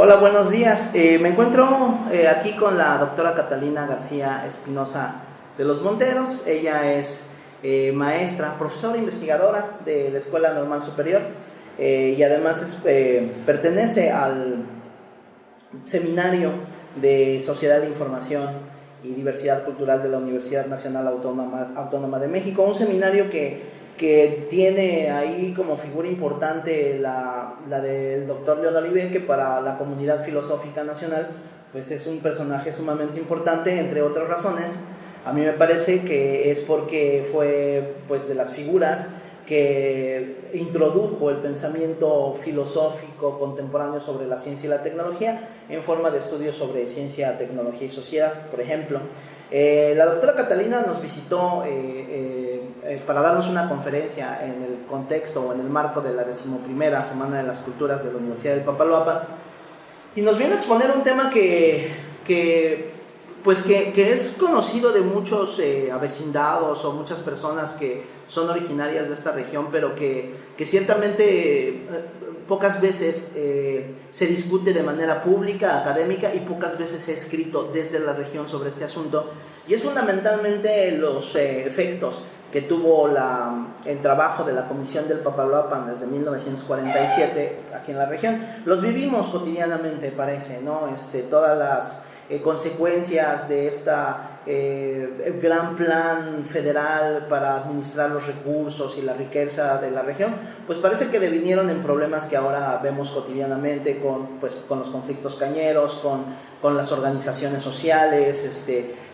Hola, buenos días. Me encuentro aquí con la doctora Catalina García Espinosa de los Monteros. Ella es maestra, profesora investigadora de la Escuela Normal Superior y además pertenece al Seminario de Sociedad de Información y Diversidad Cultural de la Universidad Nacional Autónoma de México, un seminario que tiene ahí como figura importante la del doctor León Olivé, que para la comunidad filosófica nacional pues es un personaje sumamente importante, entre otras razones. A mí me parece que es porque fue pues de las figuras que introdujo el pensamiento filosófico contemporáneo sobre la ciencia y la tecnología en forma de estudios sobre ciencia, tecnología y sociedad, por ejemplo. La doctora Catalina nos visitó para darnos una conferencia en el contexto o en el marco de la 11ª Semana de las Culturas de la Universidad del Papaloapan, y nos viene a exponer un tema que es conocido de muchos avecindados o muchas personas que son originarias de esta región, pero que ciertamente pocas veces se discute de manera pública, académica, y pocas veces se ha escrito desde la región sobre este asunto, y es fundamentalmente los efectos que tuvo el trabajo de la Comisión del Papaloapan desde 1947 aquí en la región. Los vivimos cotidianamente, parece, ¿no? Todas las consecuencias de gran plan federal para administrar los recursos y la riqueza de la región, pues parece que devinieron en problemas que ahora vemos cotidianamente con los conflictos cañeros, con las organizaciones sociales,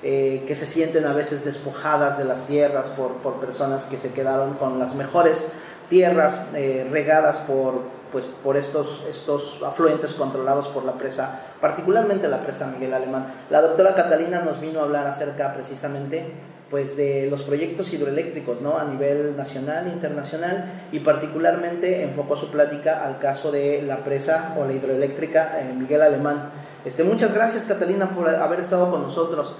que se sienten a veces despojadas de las tierras por personas que se quedaron con las mejores tierras regadas por estos afluentes controlados por la presa, particularmente la presa Miguel Alemán. La doctora Catalina nos vino a hablar acerca precisamente pues de los proyectos hidroeléctricos, ¿no?, a nivel nacional e internacional, y particularmente enfocó su plática al caso de la presa o la hidroeléctrica Miguel Alemán. Muchas gracias, Catalina, por haber estado con nosotros.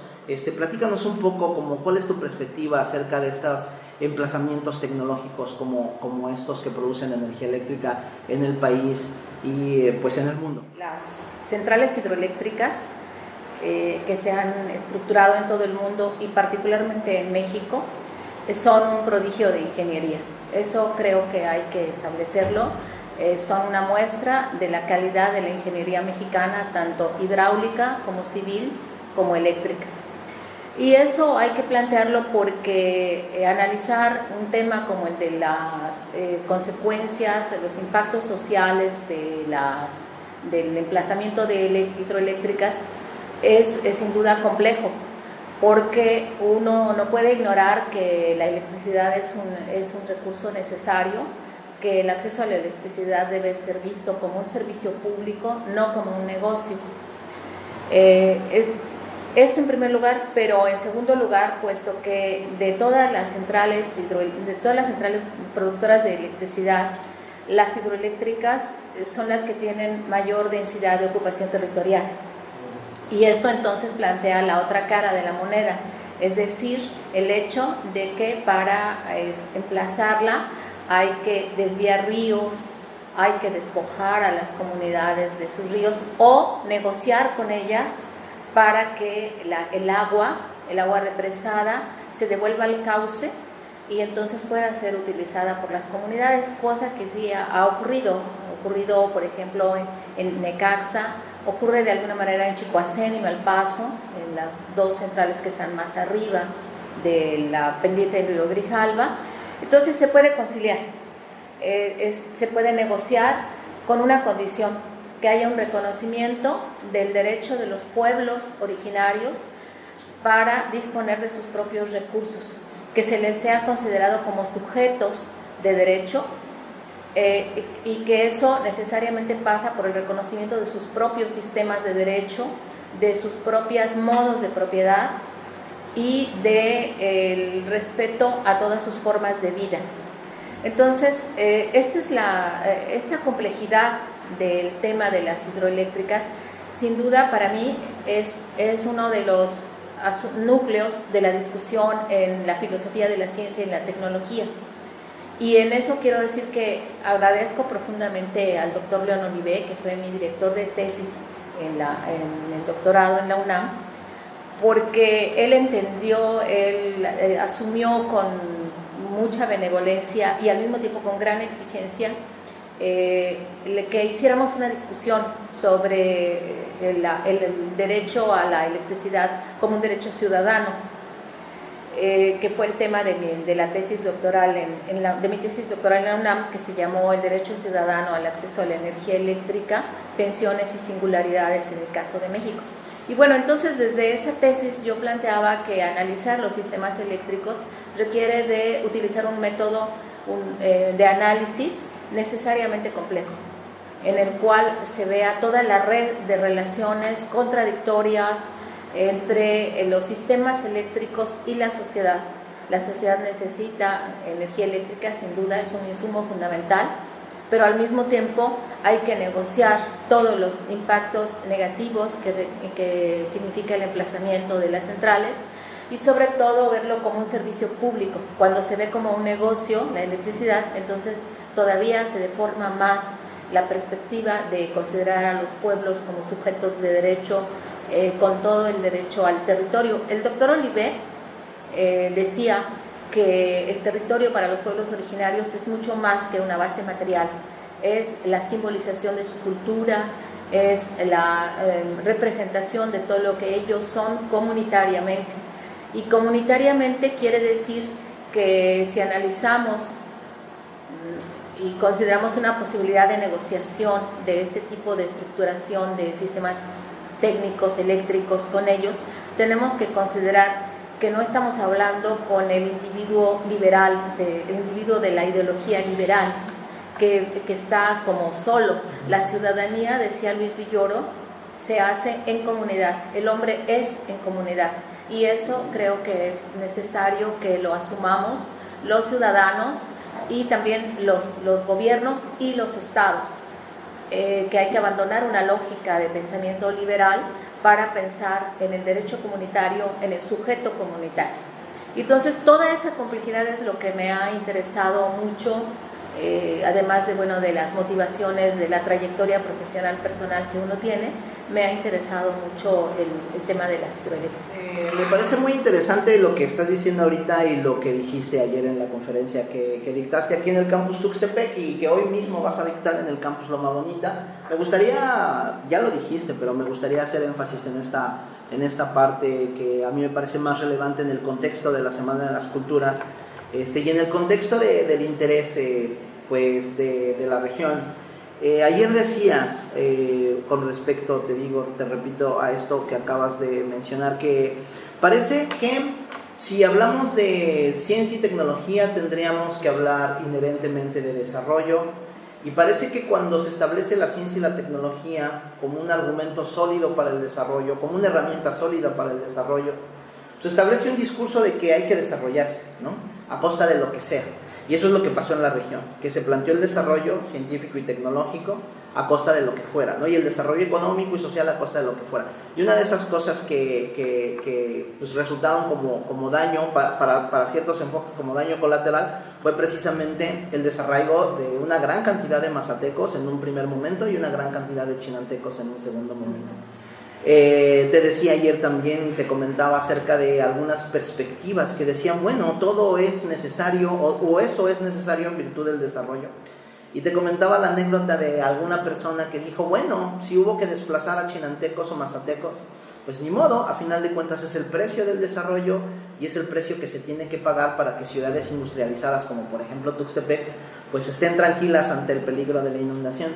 Platícanos un poco cuál es tu perspectiva acerca de estos emplazamientos tecnológicos como estos que producen energía eléctrica en el país y pues en el mundo. Las centrales hidroeléctricas que se han estructurado en todo el mundo y particularmente en México son un prodigio de ingeniería. Eso creo que hay que establecerlo. Son una muestra de la calidad de la ingeniería mexicana, tanto hidráulica como civil como eléctrica. Y eso hay que plantearlo porque analizar un tema como el de las consecuencias, los impactos sociales del emplazamiento de hidroeléctricas es sin duda complejo, porque uno no puede ignorar que la electricidad es un recurso necesario, que el acceso a la electricidad debe ser visto como un servicio público, no como un negocio. Esto en primer lugar, pero en segundo lugar, puesto que de todas las centrales productoras de electricidad, las hidroeléctricas son las que tienen mayor densidad de ocupación territorial. Y esto entonces plantea la otra cara de la moneda, es decir, el hecho de que para emplazarla hay que desviar ríos, hay que despojar a las comunidades de sus ríos o negociar con ellas para que el agua represada se devuelva al cauce y entonces pueda ser utilizada por las comunidades, cosa que sí ha ocurrido, por ejemplo en Necaxa, ocurre de alguna manera en Chicoacén y Malpaso, en las dos centrales que están más arriba de la pendiente del río Grijalva. Entonces se puede conciliar, se puede negociar con una condición: que haya un reconocimiento del derecho de los pueblos originarios para disponer de sus propios recursos, que se les sea considerado como sujetos de derecho y que eso necesariamente pasa por el reconocimiento de sus propios sistemas de derecho, de sus propios modos de propiedad y del respeto a todas sus formas de vida. Entonces, esta complejidad del tema de las hidroeléctricas, sin duda para mí es uno de los núcleos de la discusión en la filosofía de la ciencia y la tecnología. Y en eso quiero decir que agradezco profundamente al doctor León Olivé, que fue mi director de tesis en el doctorado en la UNAM, porque él entendió, él asumió con mucha benevolencia y al mismo tiempo con gran exigencia que hiciéramos una discusión sobre el derecho a la electricidad como un derecho ciudadano, que fue el tema de la tesis doctoral de mi tesis doctoral en la UNAM, que se llamó El derecho ciudadano al acceso a la energía eléctrica, tensiones y singularidades en el caso de México. Y bueno, entonces desde esa tesis yo planteaba que analizar los sistemas eléctricos requiere de utilizar un método de análisis necesariamente complejo, en el cual se vea toda la red de relaciones contradictorias entre los sistemas eléctricos y la sociedad. La sociedad necesita energía eléctrica, sin duda es un insumo fundamental, pero al mismo tiempo hay que negociar todos los impactos negativos que significa el emplazamiento de las centrales y sobre todo verlo como un servicio público. Cuando se ve como un negocio la electricidad, entonces todavía se deforma más la perspectiva de considerar a los pueblos como sujetos de derecho, con todo el derecho al territorio. El doctor Olivé decía que el territorio para los pueblos originarios es mucho más que una base material, es la simbolización de su cultura, es la representación de todo lo que ellos son comunitariamente. Y comunitariamente quiere decir que si analizamos y consideramos una posibilidad de negociación de este tipo de estructuración de sistemas técnicos, eléctricos con ellos, tenemos que considerar que no estamos hablando con el individuo liberal, el individuo de la ideología liberal, que está como solo. La ciudadanía, decía Luis Villoro, se hace en comunidad, el hombre es en comunidad, y eso creo que es necesario que lo asumamos los ciudadanos y también los gobiernos y los estados, que hay que abandonar una lógica de pensamiento liberal para pensar en el derecho comunitario, en el sujeto comunitario. Entonces toda esa complejidad es lo que me ha interesado mucho, además de las motivaciones de la trayectoria profesional personal que uno tiene. Me ha interesado mucho el tema de las hidroeléctricas. Me parece muy interesante lo que estás diciendo ahorita y lo que dijiste ayer en la conferencia que dictaste aquí en el campus Tuxtepec y que hoy mismo vas a dictar en el campus Loma Bonita. Me gustaría, ya lo dijiste, pero me gustaría hacer énfasis en esta parte que a mí me parece más relevante en el contexto de la Semana de las Culturas, y en el contexto del interés pues de la región. Ayer decías, con respecto, te repito, a esto que acabas de mencionar, que parece que si hablamos de ciencia y tecnología tendríamos que hablar inherentemente de desarrollo, y parece que cuando se establece la ciencia y la tecnología como un argumento sólido para el desarrollo, como una herramienta sólida para el desarrollo, se establece un discurso de que hay que desarrollarse, ¿no?, a costa de lo que sea. Y eso es lo que pasó en la región, que se planteó el desarrollo científico y tecnológico a costa de lo que fuera, ¿no? Y el desarrollo económico y social a costa de lo que fuera. Y una de esas cosas que pues resultaron como daño para ciertos enfoques, como daño colateral, fue precisamente el desarraigo de una gran cantidad de mazatecos en un primer momento y una gran cantidad de chinantecos en un segundo momento. Te decía ayer también, te comentaba acerca de algunas perspectivas que decían, bueno, todo es necesario o eso es necesario en virtud del desarrollo. Y te comentaba la anécdota de alguna persona que dijo, bueno, si hubo que desplazar a chinantecos o mazatecos, pues ni modo, a final de cuentas es el precio del desarrollo y es el precio que se tiene que pagar para que ciudades industrializadas como por ejemplo Tuxtepec pues estén tranquilas ante el peligro de la inundación.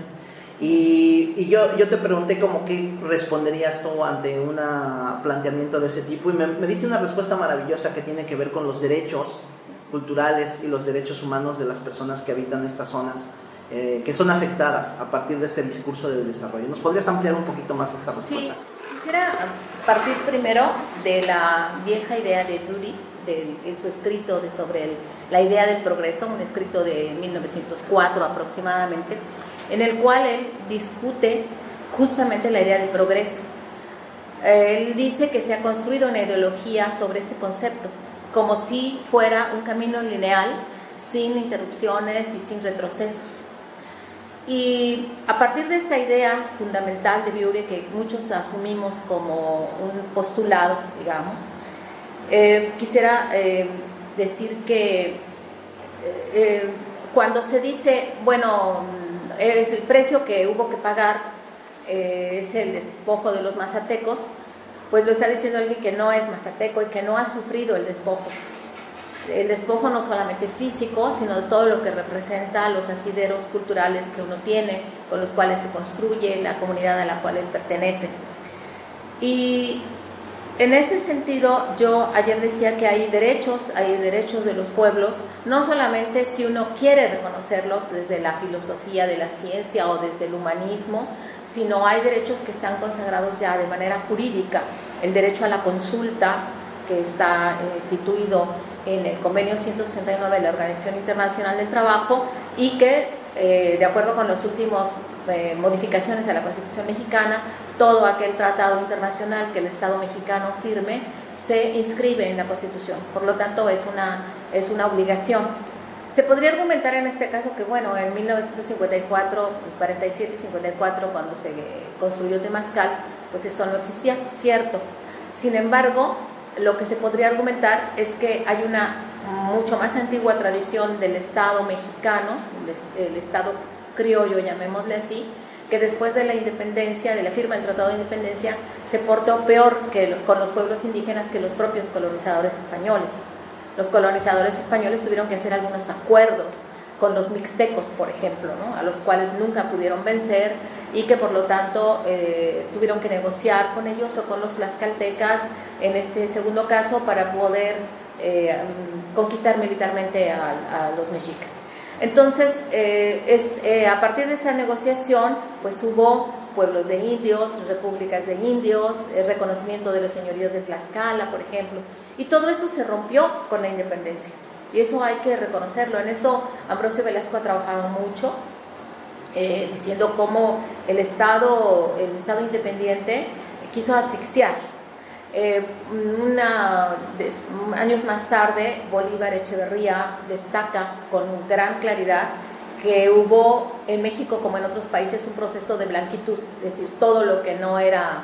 Y yo te pregunté como qué responderías tú ante un planteamiento de ese tipo y me diste una respuesta maravillosa que tiene que ver con los derechos culturales y los derechos humanos de las personas que habitan estas zonas, que son afectadas a partir de este discurso del desarrollo. ¿Nos podrías ampliar un poquito más esta respuesta? Sí, quisiera partir primero de la vieja idea de Drury, en su escrito sobre la idea del progreso, un escrito de 1904 aproximadamente, en el cual él discute justamente la idea del progreso. Él dice que se ha construido una ideología sobre este concepto, como si fuera un camino lineal sin interrupciones y sin retrocesos. Y a partir de esta idea fundamental de Viure, que muchos asumimos como un postulado, digamos, quisiera decir que cuando se dice, bueno, es el precio que hubo que pagar, es el despojo de los mazatecos, pues lo está diciendo alguien que no es mazateco y que no ha sufrido el despojo. El despojo no solamente físico, sino de todo lo que representa los asideros culturales que uno tiene, con los cuales se construye la comunidad a la cual él pertenece. Y en ese sentido, yo ayer decía que hay derechos de los pueblos, no solamente si uno quiere reconocerlos desde la filosofía de la ciencia o desde el humanismo, sino hay derechos que están consagrados ya de manera jurídica. El derecho a la consulta, que está instituido en el convenio 169 de la Organización Internacional del Trabajo y que, de acuerdo con las últimas modificaciones a la Constitución mexicana, todo aquel tratado internacional que el Estado mexicano firme se inscribe en la Constitución. Por lo tanto, es una obligación. Se podría argumentar en este caso que, bueno, en 1954, 47 y 54, cuando se construyó Temazcal, pues esto no existía, cierto. Sin embargo, lo que se podría argumentar es que hay una mucho más antigua tradición del Estado mexicano, el Estado criollo, llamémosle así, que después de la independencia, de la firma del Tratado de Independencia, se portó peor con los pueblos indígenas que los propios colonizadores españoles. Los colonizadores españoles tuvieron que hacer algunos acuerdos con los mixtecos, por ejemplo, ¿no? A los cuales nunca pudieron vencer y que por lo tanto tuvieron que negociar con ellos o con los tlaxcaltecas, en este segundo caso, para poder conquistar militarmente a los mexicas. Entonces, a partir de esa negociación, pues hubo pueblos de indios, repúblicas de indios, el reconocimiento de los señoríos de Tlaxcala, por ejemplo, y todo eso se rompió con la independencia. Y eso hay que reconocerlo. En eso Ambrosio Velasco ha trabajado mucho, diciendo cómo el Estado independiente quiso asfixiar. Años más tarde, Bolívar Echeverría destaca con gran claridad que hubo en México, como en otros países, un proceso de blanquitud, es decir, todo lo que no era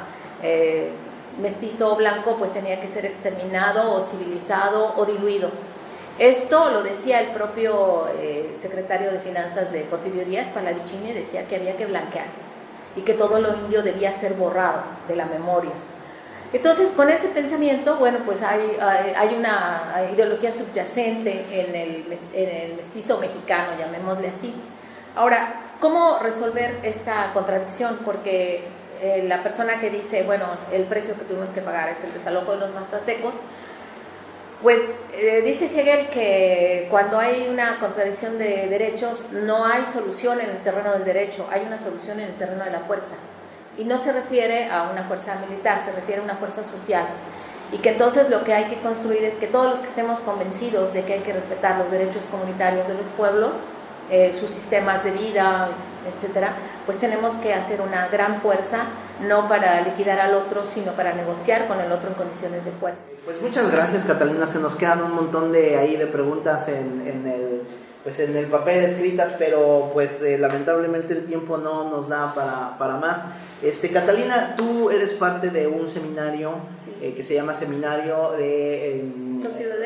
mestizo o blanco pues tenía que ser exterminado o civilizado o diluido. Esto lo decía el propio secretario de Finanzas de Porfirio Díaz, Palavicini, decía que había que blanquear y que todo lo indio debía ser borrado de la memoria. Entonces, con ese pensamiento, bueno, pues hay una ideología subyacente en el mestizo mexicano, llamémosle así. Ahora, ¿cómo resolver esta contradicción? Porque la persona que dice, bueno, el precio que tuvimos que pagar es el desalojo de los mazatecos, pues dice Hegel que cuando hay una contradicción de derechos no hay solución en el terreno del derecho, hay una solución en el terreno de la fuerza. Y no se refiere a una fuerza militar, se refiere a una fuerza social. Y que entonces lo que hay que construir es que todos los que estemos convencidos de que hay que respetar los derechos comunitarios de los pueblos, sus sistemas de vida, etcétera, pues tenemos que hacer una gran fuerza, no para liquidar al otro, sino para negociar con el otro en condiciones de fuerza. Pues muchas gracias, Catalina. Se nos quedan un montón de preguntas en el papel escritas, pero pues lamentablemente el tiempo no nos da para más. Catalina, tú eres parte de un seminario que se llama Seminario de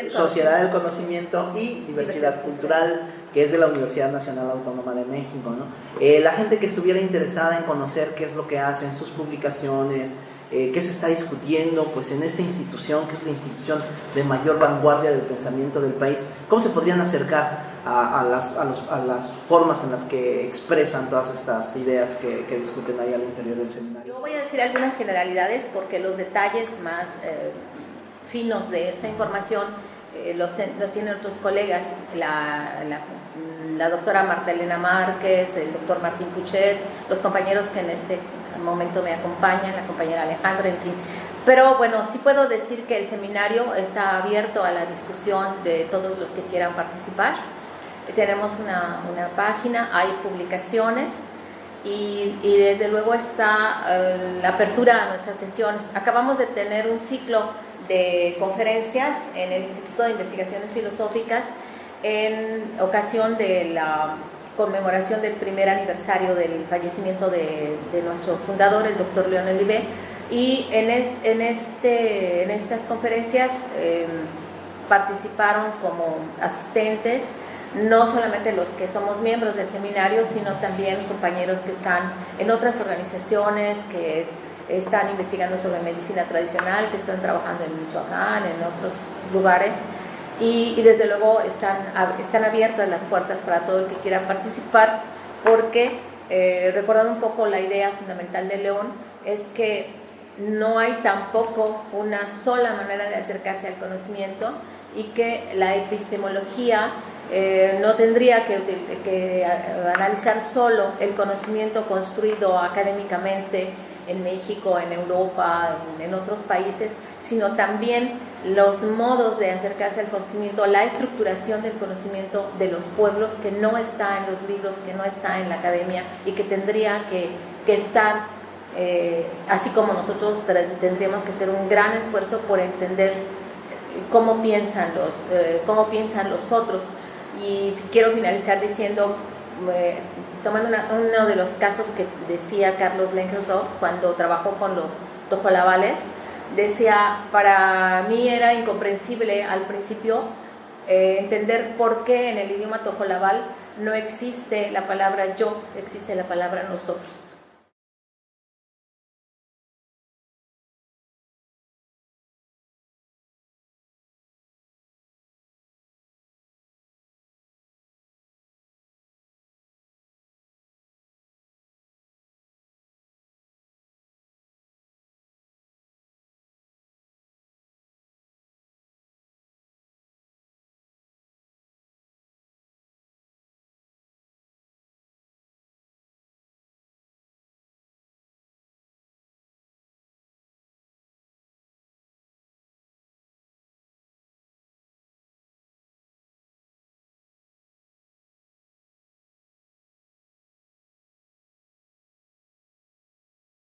Sociedad del Conocimiento y Diversidad Cultural, que es de la Universidad Nacional Autónoma de México, ¿no? La gente que estuviera interesada en conocer qué es lo que hacen, sus publicaciones, qué se está discutiendo pues en esta institución, que es la institución de mayor vanguardia del pensamiento del país, ¿cómo se podrían acercar a las formas en las que expresan todas estas ideas que discuten ahí al interior del seminario? Yo voy a decir algunas generalidades porque los detalles más finos de esta información los tienen otros colegas, la doctora Marta Elena Márquez, el doctor Martín Puchet, los compañeros que en este momento me acompañan, la compañera Alejandra, en fin. Pero bueno, sí puedo decir que el seminario está abierto a la discusión de todos los que quieran participar. Tenemos una página, hay publicaciones y desde luego está la apertura a nuestras sesiones. Acabamos de tener un ciclo de conferencias en el Instituto de Investigaciones Filosóficas en ocasión de la conmemoración del primer aniversario del fallecimiento de nuestro fundador, el doctor León Olivé, y en estas conferencias participaron como asistentes no solamente los que somos miembros del seminario, sino también compañeros que están en otras organizaciones, que están investigando sobre medicina tradicional, que están trabajando en Michoacán, en otros lugares, y desde luego están abiertas las puertas para todo el que quiera participar, porque recordando un poco la idea fundamental de León, es que no hay tampoco una sola manera de acercarse al conocimiento, y que la epistemología no tendría que analizar solo el conocimiento construido académicamente en México, en Europa, en otros países, sino también los modos de acercarse al conocimiento, la estructuración del conocimiento de los pueblos, que no está en los libros, que no está en la academia, y que tendría que estar, así como nosotros tendríamos que hacer un gran esfuerzo por entender cómo piensan los otros. Y quiero finalizar diciendo, tomando uno de los casos que decía Carlos Lengersdorf cuando trabajó con los tojolabales, decía: para mí era incomprensible al principio entender por qué en el idioma tojolabal no existe la palabra yo, existe la palabra nosotros.